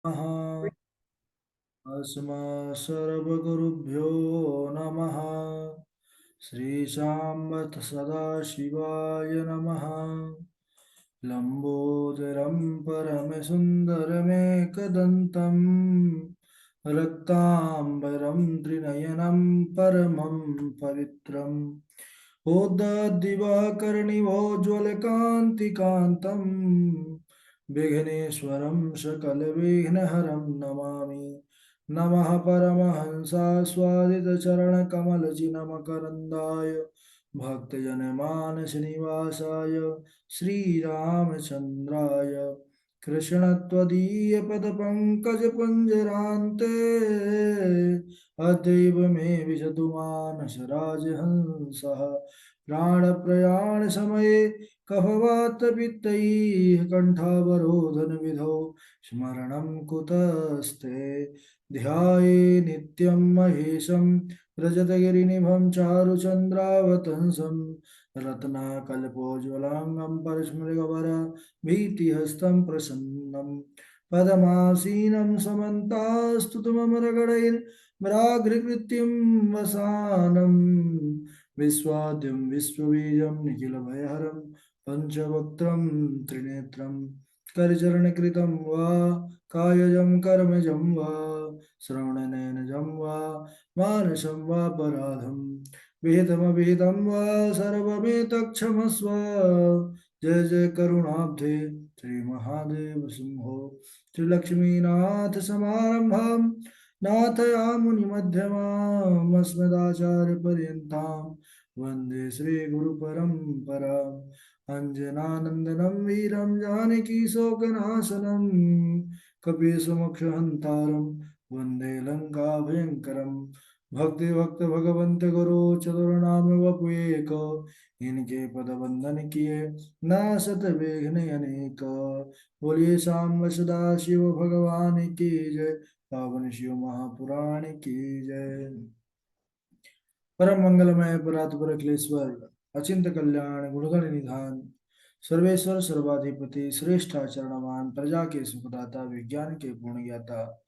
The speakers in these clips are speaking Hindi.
नमः। अस्मत् सर्वगुरुभ्यो नमः। श्रीशाम्बत सदाशिवाय नमः। लम्बोदरं परमसुन्दरमेकदन्तं रक्ताम्बरं त्रिनयनं परमं पवित्रम् उदद्दिवाकर्णिभोज्ज्वलकान्तिकान्तं विघ्नेश्वरं सकलविघ्नहरं नमामि। नमः परमहंसास्वादितचरणकमलचिन्मकरन्दाय भक्तजनमानसनिवासाय श्रीरामचन्द्राय कृष्णत्वदीयपदपङ्कजपुञ्जरान्ते अद्यैव मे विशतु मानसराजहंसः प्राणप्रयाणसमये कफवातपित्तैः कण्ठावरोधनविधौ स्मरणं कुतस्ते ध्याये नित्यं महेशं रजतगिरिनिभं चारुचन्द्रावतंसं रत्नाकल्पोज्ज्वलाङ्गं परस्मृगवर भीतिहस्तं प्रसन्नं पदमासीनं समन्तास्तुतमरगणैर्मराघ्रकृत्यं वसानं विश्वाद्यं विश्वबीजं निखिलभयहरं पञ्चवक्त्रं त्रिनेत्रं करचरणकृतं वा कायजं कर्मजं वा श्रवणनयनजं वा मानसं वापराधं विहितमविहितं वा सर्वमेतत्क्षमस्व। जय जय करुणाब्धे श्रीमहादेव सिंहो श्रीलक्ष्मीनाथ समारंभां नाथयामुनिमध्यमाम् अस्मदाचार्यपर्यन्तां वन्दे श्रीगुरुपरम्पराम्। अञ्जनानन्दनं वीरं जानकी शोकनाशनं कपीशमोक्षहन्तारं वन्दे लङ्काभयङ्करं। भक्ति भक्त भगवंत गुरु चतुर्नाम वपुएक इनके पद वंदन किए नासत विघ्न अनेक। बोलिए शाम सदा शिव भगवान की जय। पावन शिव महापुराण की जय। परम मंगलमय परात्पर अखिलेश्वर अचिंत कल्याण गुणगण निधान सर्वेश्वर सर्वाधिपति श्रेष्ठाचरणवान प्रजा के सुखदाता विज्ञान के पूर्ण ज्ञाता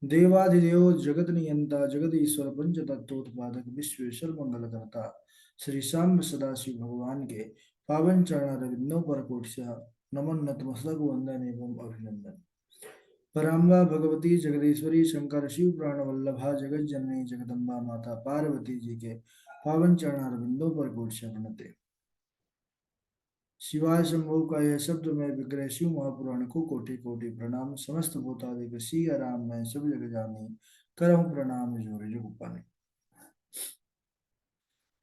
देवाधिदेव जगत नियंता जगत ईश्वर पंच तत्वोत्पादक विश्वेश्वर मंगल करता श्री श्याम सदाशिव भगवान के पावन चरण रविंदों पर कोटि नमन नतमस्तक वंदन एवं अभिनंदन। पराम्बा भगवती जगदीश्वरी शंकर शिव प्राण वल्लभा जगत जननी जगदम्बा माता पार्वती जी के पावन चरणारविंदों पर कोटि प्रणते। शिवाय शंभु का यह शब्द में विग्रह शिव महापुराण को कोटि कोटि प्रणाम। समस्त भूतादिक सिया राम मैं सब जग जानी करहूँ प्रणाम जोर जुग पाने।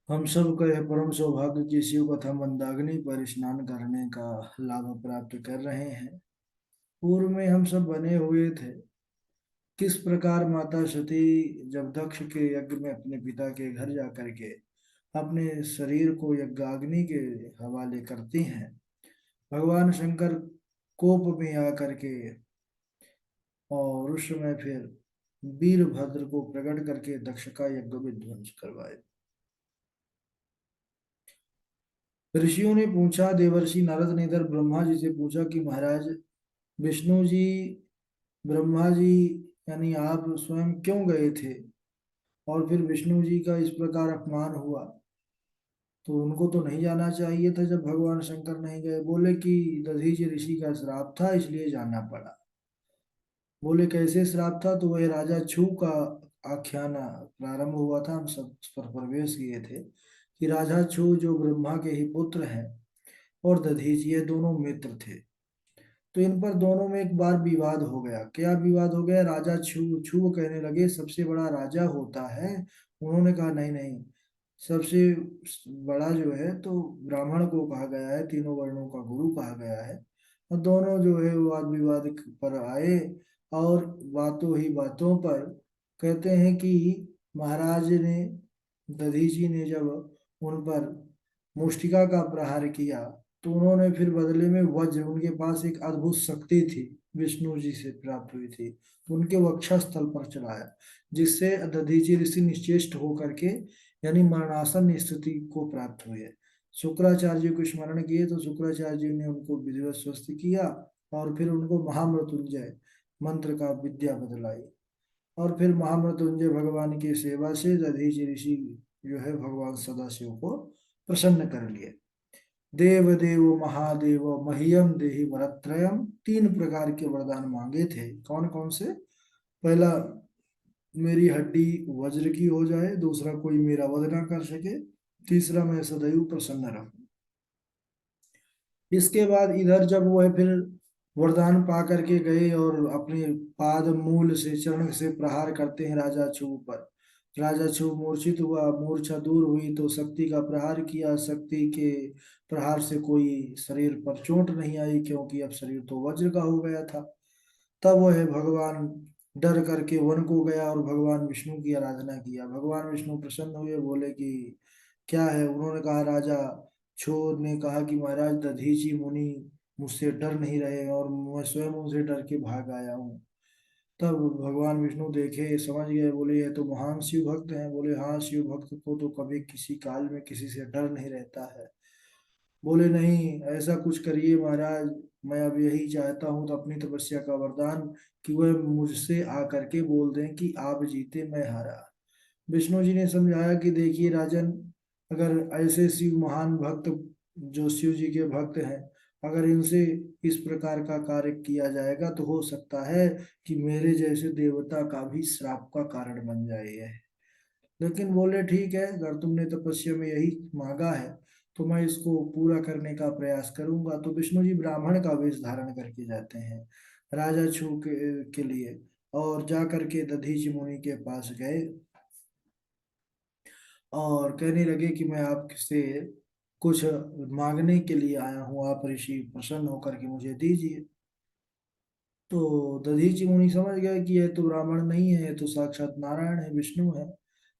हम सब का यह परम सौभाग्य की शिव कथा मंदाग्नि पर स्नान करने का लाभ प्राप्त कर रहे हैं। पूर्व में हम सब बने हुए थे किस प्रकार माता सती जब दक्ष के यज्ञ में अपने पिता के घर जा करके अपने शरीर को यज्ञाग्नि के हवाले करती हैं। भगवान शंकर कोप में आकर के और उस समय फिर वीरभद्र को प्रकट करके दक्ष का यज्ञ विध्वंस करवाए। ऋषियों ने पूछा, देवर्षि नारद ने इधर ब्रह्मा जी से पूछा कि महाराज विष्णु जी ब्रह्मा जी यानी आप स्वयं क्यों गए थे और फिर विष्णु जी का इस प्रकार अपमान हुआ, तो उनको तो नहीं जाना चाहिए था जब भगवान शंकर नहीं गए। बोले कि दधीचि ऋषि का श्राप था इसलिए जाना पड़ा। बोले कैसे श्राप था, तो वह राजा छू का आख्यान प्रारंभ हुआ था। हम सब उस पर प्रवेश किए थे कि राजा छू जो ब्रह्मा के ही पुत्र हैं और दधीच ये दोनों मित्र थे। तो इन पर दोनों में एक बार विवाद हो गया। क्या विवाद हो गया? राजा छू छू कहने लगे सबसे बड़ा राजा होता है। उन्होंने कहा नहीं नहीं, सबसे बड़ा जो है तो ब्राह्मण को कहा गया है, तीनों वर्णों का गुरु कहा गया है। और दोनों जो है वाद विवाद पर आए और बातों ही बातों पर कहते हैं कि महाराज ने दधीची ने जब उन पर मुष्टिका का प्रहार किया तो उन्होंने फिर बदले में वज्र, उनके पास एक अद्भुत शक्ति थी विष्णु जी से प्राप्त हुई थी, तो उनके वक्षस्थल पर चढ़ाया जिससे दधीची ऋषि निश्चेष्ट होकर के यानी मरणासन स्थिति को प्राप्त हुए। शुक्राचार्य जी को स्मरण किए तो शुक्राचार्य जी ने उनको विधिवत स्वस्थ किया और फिर उनको महामृत्युंजय मंत्र का विद्या बदलाई। और फिर महामृत्युंजय भगवान की सेवा से दधीचि ऋषि जो है भगवान सदाशिव को प्रसन्न कर लिए। देव देव महादेव मह्यम देहि वरत्रयम, तीन प्रकार के वरदान मांगे थे। कौन कौन से? पहला, मेरी हड्डी वज्र की हो जाए। दूसरा, कोई मेरा वध ना कर सके। तीसरा, मैं सदैव प्रसन्न रहूं। इसके बाद इधर जब वह फिर वरदान पा करके गए और अपने पाद मूल से चरण से प्रहार करते हैं राजा छू पर। राजा छू मूर्छित हुआ, मूर्छा दूर हुई तो शक्ति का प्रहार किया। शक्ति के प्रहार से कोई शरीर पर चोट नहीं आई, क्योंकि अब शरीर तो वज्र का हो गया था। तब वह भगवान डर करके वन को गया और भगवान विष्णु की आराधना किया। भगवान विष्णु प्रसन्न हुए, बोले कि क्या है? उन्होंने कहा, राजा छोर ने कहा कि महाराज दधीचि मुनि मुझसे डर नहीं रहे और मैं स्वयं उनसे डर के भाग आया हूँ। तब भगवान विष्णु देखे, समझ गए, बोले ये तो महान शिव भक्त हैं। बोले हाँ, शिव भक्त को तो कभी किसी काल में किसी से डर नहीं रहता है। बोले नहीं, ऐसा कुछ करिए महाराज, मैं अब यही चाहता हूँ तो अपनी तपस्या का वरदान कि वह मुझसे आकर के बोल दें कि आप जीते मैं हारा। विष्णु जी ने समझाया कि देखिए राजन, अगर ऐसे शिव महान भक्त जो शिव जी के भक्त हैं, अगर इनसे इस प्रकार का कार्य किया जाएगा तो हो सकता है कि मेरे जैसे देवता का भी श्राप का कारण बन जाए यह। लेकिन बोले ठीक है, अगर तुमने तपस्या में यही मांगा है तो मैं इसको पूरा करने का प्रयास करूंगा। तो विष्णु जी ब्राह्मण का वेश धारण करके जाते हैं राजा छू के लिए, और जा करके दधीचि मुनि के पास गए और कहने लगे कि मैं आपसे कुछ मांगने के लिए आया हूँ, आप ऋषि प्रसन्न होकर के मुझे दीजिए। तो दधीचि मुनि समझ गए कि यह तो ब्राह्मण नहीं है, यह तो साक्षात नारायण है, विष्णु है।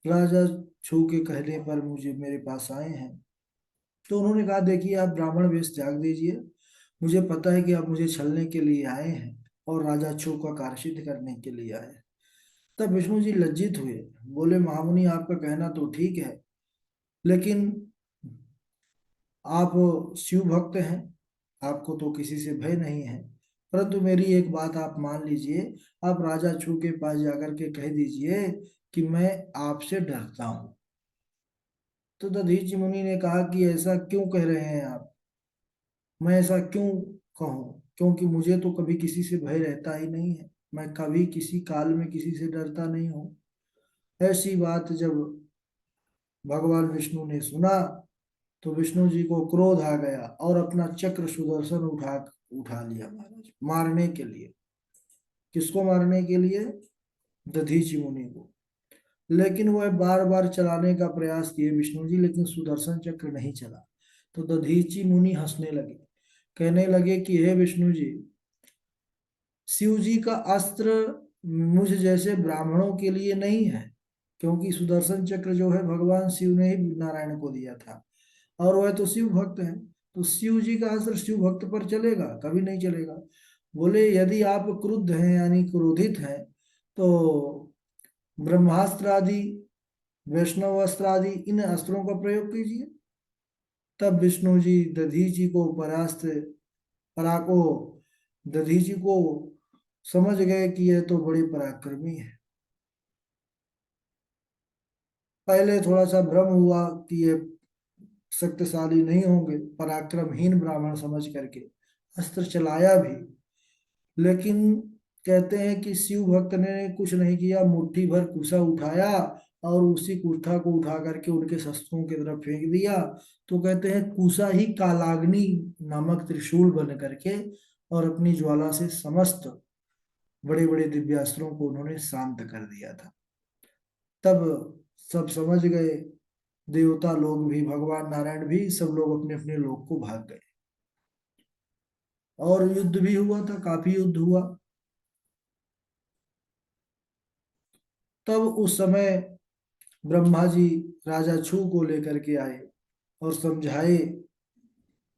राजा छू के कहने पर मुझे मेरे पास आए हैं। तो उन्होंने कहा, देखिए आप ब्राह्मण वेश त्याग दीजिए, मुझे पता है कि आप मुझे छलने के लिए आए हैं और राजा छू का कार्य सिद्ध करने के लिए आए हैं। तब विष्णु जी लज्जित हुए, बोले महामुनि आपका कहना तो ठीक है, लेकिन आप शिव भक्त हैं, आपको तो किसी से भय नहीं है। परंतु मेरी एक बात आप मान लीजिए, आप राजा छू के पास जाकर के कह दीजिए कि मैं आपसे डरता हूं। तो दधीचि मुनि ने कहा कि ऐसा क्यों कह रहे हैं आप? मैं ऐसा क्यों कहूँ? क्योंकि मुझे तो कभी किसी से भय रहता ही नहीं है, मैं कभी किसी काल में किसी से डरता नहीं हूँ। ऐसी बात जब भगवान विष्णु ने सुना तो विष्णु जी को क्रोध आ गया और अपना चक्र सुदर्शन उठा लिया महाराज, मारने के लिए। किसको मारने के लिए? दधीचि मुनि को। लेकिन वह बार बार चलाने का प्रयास किए विष्णु जी, लेकिन सुदर्शन चक्र नहीं चला। तो दधीचि मुनि हंसने लगे, कहने लगे कि हे विष्णु जी, शिव जी का अस्त्र मुझ जैसे ब्राह्मणों के लिए नहीं है, क्योंकि सुदर्शन चक्र जो है भगवान शिव ने ही नारायण को दिया था और वह तो शिव भक्त है। तो शिव जी का अस्त्र शिव भक्त पर चलेगा? कभी नहीं चलेगा। बोले यदि आप क्रुद्ध हैं यानी क्रोधित हैं तो ब्रह्मास्त्र आदि, वैष्णव अस्त्र आदि इन अस्त्रों का प्रयोग कीजिए। तब विष्णु जी दधीचि को परास्त पराको दधीचि को समझ गए कि यह तो बड़े पराक्रमी है। पहले थोड़ा सा भ्रम हुआ कि ये शक्तिशाली नहीं होंगे, पराक्रमहीन ब्राह्मण समझ करके अस्त्र चलाया भी। लेकिन कहते हैं कि शिव भक्त ने कुछ नहीं किया, मुट्ठी भर कुसा उठाया और उसी कुठा को उठा करके उनके शस्त्रों की तरफ फेंक दिया। तो कहते हैं कुसा ही कालाग्नि नामक त्रिशूल बन करके और अपनी ज्वाला से समस्त बड़े बड़े दिव्यास्त्रों को उन्होंने शांत कर दिया था। तब सब समझ गए, देवता लोग भी, भगवान नारायण भी, सब लोग अपने अपने लोक को भाग गए। और युद्ध भी हुआ था, काफी युद्ध हुआ। तब उस समय ब्रह्मा जी राजा छू को लेकर के आए और समझाए।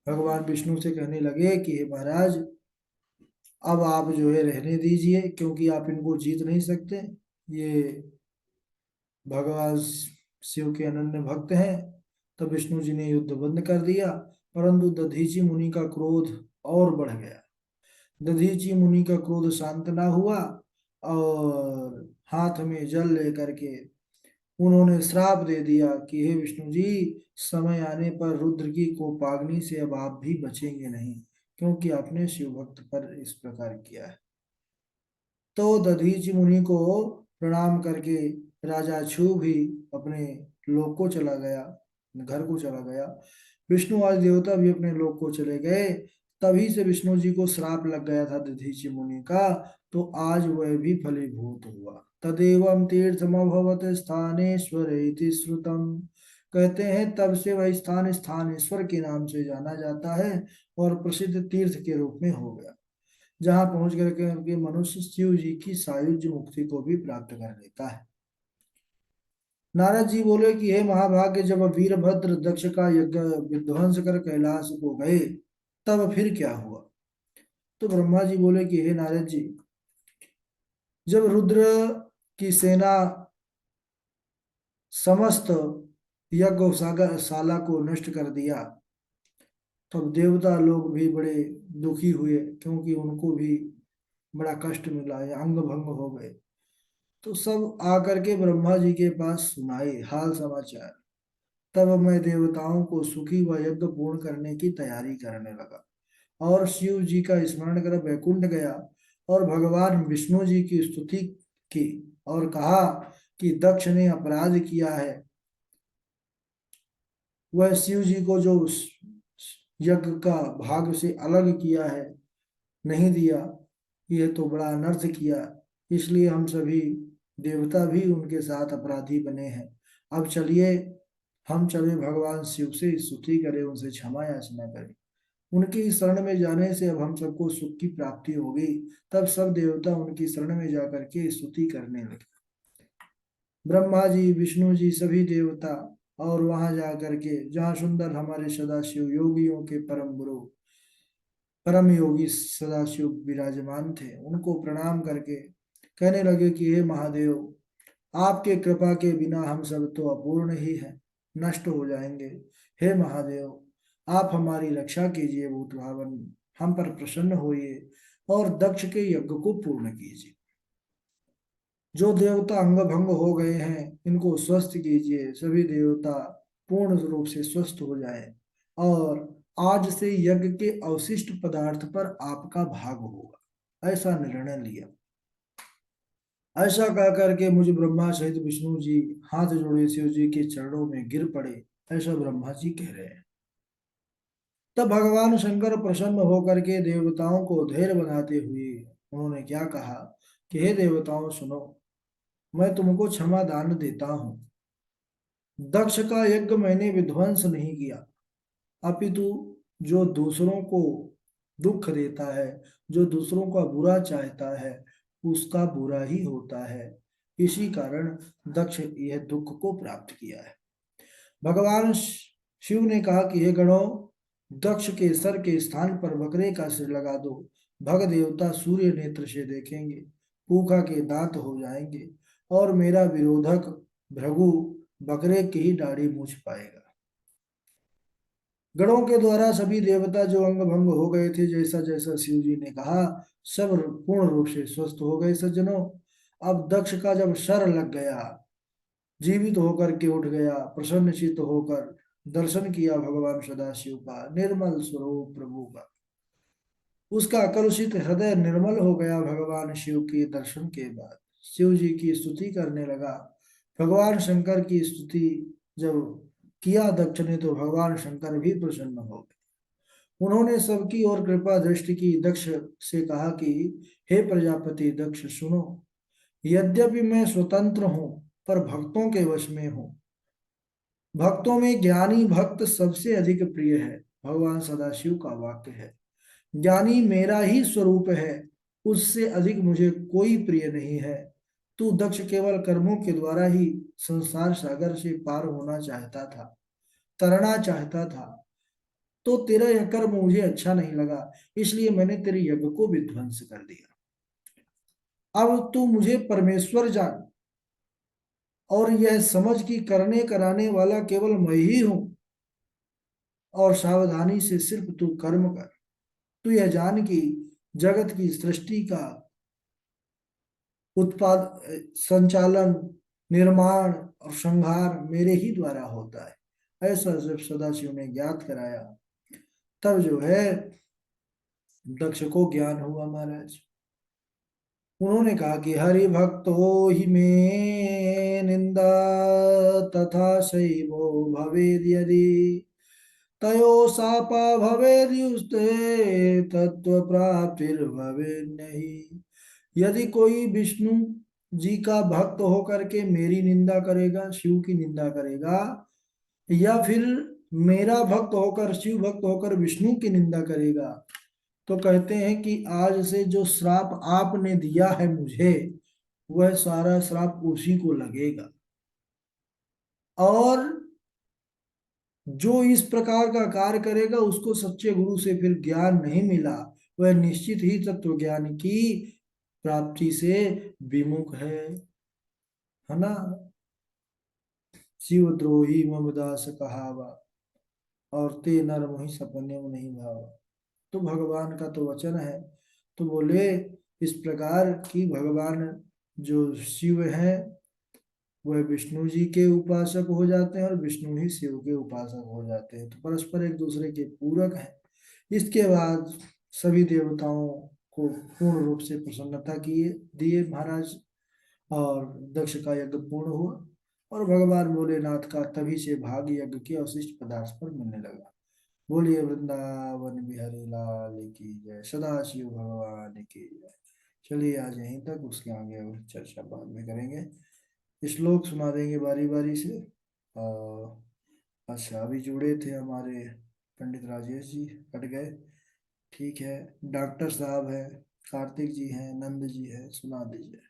भगवान विष्णु से कहने लगे कि हे महाराज, अब आप जो है रहने दीजिए, क्योंकि आप इनको जीत नहीं सकते। ये भगवान शिव के अनन्य भक्त हैं। तब विष्णु जी ने युद्ध बंद कर दिया, परंतु दधीचि मुनि का क्रोध और बढ़ गया। दधीची मुनि का क्रोध शांत ना हुआ और हाथ में जल लेकर के उन्होंने श्राप दे दिया कि हे विष्णु जी, समय आने पर रुद्र की कोपाग्नि से अब आप भी बचेंगे नहीं, क्योंकि आपने शिव भक्त पर इस प्रकार किया है। तो दधीचि मुनि को प्रणाम करके राजा छू भी अपने लोक को चला गया, घर को चला गया। विष्णु आदि देवता भी अपने लोक को चले गए। तभी से विष्णु जी को श्राप लग गया था दधीचि मुनि का, तो आज वह भी फलीभूत हुआ। तदेवं तीर्थमभवत स्थानेश्वर इति श्रुतम। कहते हैं तब से वह स्थान स्थानेश्वर के नाम से जाना जाता है और प्रसिद्ध तीर्थ के रूप में हो गया, जहां पहुंच करके मनुष्य शिव जी की सायुज्य मुक्ति को भी प्राप्त कर लेता है। नारद जी बोले कि हे महाभाग्य, जब वीरभद्र दक्ष का यज्ञ विध्वंस कर कैलाश को गए तब फिर क्या हुआ? तो ब्रह्मा जी बोले कि हे नारद जी, जब रुद्र की सेना समस्त यज्ञशाला को नष्ट कर दिया, तब देवता लोग भी बड़े दुखी हुए, क्योंकि उनको भी बड़ा कष्ट मिला, या अंग भंग हो गए। तो सब आकर के ब्रह्मा जी के पास सुनाए हाल समाचार। तब मैं देवताओं को सुखी व यज्ञ पूर्ण करने की तैयारी करने लगा और शिव जी का स्मरण कर वैकुंठ गया और भगवान विष्णु जी की स्तुति की और कहा कि दक्ष ने अपराध किया है, वह शिव जी को जो यज्ञ का भाग से अलग किया है, नहीं दिया, यह तो बड़ा अनर्थ किया। इसलिए हम सभी देवता भी उनके साथ अपराधी बने हैं। अब चलिए हम चले भगवान शिव से स्तुति करें, उनसे क्षमा याचना करें। उनकी शरण में जाने से अब हम सबको सुख की प्राप्ति होगी। तब सब देवता उनकी शरण में जाकर के स्तुति करने लगे। ब्रह्मा जी, विष्णु जी, सभी देवता, और वहां जाकर के जहाँ सुंदर हमारे सदाशिव योगियों के परम गुरु परम योगी सदाशिव विराजमान थे, उनको प्रणाम करके कहने लगे कि हे महादेव, आपके कृपा के बिना हम सब तो अपूर्ण ही हैं, नष्ट हो जाएंगे। हे महादेव, आप हमारी रक्षा कीजिए, भूत भावन, हम पर प्रसन्न होइए और दक्ष के यज्ञ को पूर्ण कीजिए। जो देवता अंग भंग हो गए हैं, इनको स्वस्थ कीजिए, सभी देवता पूर्ण रूप से स्वस्थ हो जाए और आज से यज्ञ के अवशिष्ट पदार्थ पर आपका भाग होगा, ऐसा निर्णय लिया। ऐसा कह करके मुझे ब्रह्मा सहित विष्णु जी हाथ जोड़े शिव जी के चरणों में गिर पड़े, ऐसा ब्रह्मा जी कह रहे हैं। तब भगवान शंकर प्रसन्न होकर के देवताओं को धैर्य बनाते हुए उन्होंने क्या कहा कि हे देवताओं सुनो, मैं तुमको क्षमा दान देता हूं। दक्ष का यज्ञ मैंने विध्वंस नहीं किया, अपितु जो दूसरों को दुख देता है, जो दूसरों का बुरा चाहता है, उसका बुरा ही होता है। इसी कारण दक्ष यह दुख को प्राप्त किया है। भगवान शिव ने कहा कि हे गणों, दक्ष के सर के स्थान पर बकरे का सिर लगा दो। भग देवता सूर्य नेत्र से देखेंगे, पूखा के दांत हो जाएंगे और मेरा विरोधक भृगु बकरे की ही दाढ़ी मूछ पाएगा। गणों के द्वारा सभी देवता जो अंग भंग हो गए थे, जैसा जैसा शिव जी ने कहा, सब पूर्ण रूप से स्वस्थ हो गए सज्जनों। अब दक्ष का जब सर लग गया, जीवित होकर के उठ गया, प्रसन्नचित्त होकर दर्शन किया भगवान सदाशिव का, निर्मल स्वरूप प्रभु का, उसका कलुषित हृदय निर्मल हो गया भगवान शिव के दर्शन के बाद। शिव जी की स्तुति करने लगा। भगवान शंकर की स्तुति जब किया दक्ष ने, तो भगवान शंकर भी प्रसन्न हो गए। उन्होंने सबकी ओर कृपा दृष्टि की, दक्ष से कहा कि हे प्रजापति दक्ष सुनो, यद्यपि मैं स्वतंत्र हूं पर भक्तों के वश में हूं। भक्तों में ज्ञानी भक्त सबसे अधिक प्रिय है, भगवान सदाशिव का वाक्य है। ज्ञानी मेरा ही स्वरूप है, उससे अधिक मुझे कोई प्रिय नहीं है। तू दक्ष केवल कर्मों के द्वारा ही संसार सागर से पार होना चाहता था, तरना चाहता था, तो तेरा यह कर्म मुझे अच्छा नहीं लगा, इसलिए मैंने तेरे यज्ञ को विध्वंस कर दिया। अब तू मुझे परमेश्वर जान और यह समझ कि करने कराने वाला केवल मैं ही हूं, और सावधानी से सिर्फ तू कर्म कर। तू यह जान कि जगत की सृष्टि का उत्पाद, संचालन, निर्माण और संहार मेरे ही द्वारा होता है, ऐसा जब सदाशिव ने ज्ञात कराया, तब जो है दक्ष को ज्ञान हुआ महाराज। उन्होंने कहा कि हरि भक्तो ही में निंदा तथा शैवो भवेद यदि तयो सापा भवेद्युस्ते तत्व प्राप्तिर भवेद नहीं। यदि कोई विष्णु जी का भक्त होकर के मेरी निंदा करेगा, शिव की निंदा करेगा, या फिर मेरा भक्त होकर, शिव भक्त होकर विष्णु की निंदा करेगा, तो कहते हैं कि आज से जो श्राप आपने दिया है मुझे, वह सारा श्राप उसी को लगेगा। और जो इस प्रकार का कार्य करेगा उसको सच्चे गुरु से फिर ज्ञान नहीं मिला, वह निश्चित ही तत्व ज्ञान की प्राप्ति से विमुख है ना। शिव द्रोही मम दास कहावा, और ते नर मोहि सपने में नहीं भावा। तो भगवान का तो वचन है। तो बोले इस प्रकार की भगवान जो शिव है वह विष्णु जी के उपासक हो जाते हैं और विष्णु ही शिव के उपासक हो जाते हैं, तो परस्पर एक दूसरे के पूरक हैं। इसके बाद सभी देवताओं को पूर्ण रूप से प्रसन्नता किए दिए महाराज, और दक्ष का यज्ञ पूर्ण हुआ, और भगवान भोलेनाथ का तभी से भाग यज्ञ के अवशिष्ट पदार्थ पर मिलने लगा। बोलिए वृंदावन बिहारी लाल की जय, सदा शिव भगवान की जय। चलिए आज यहीं तक, उसके आगे और चर्चा बाद में करेंगे। श्लोक सुना देंगे बारी बारी से। और अच्छा, अभी जुड़े थे हमारे पंडित राजेश जी, कट गए। ठीक है, डॉक्टर साहब है, कार्तिक जी हैं, नंद जी है, सुना दीजिए।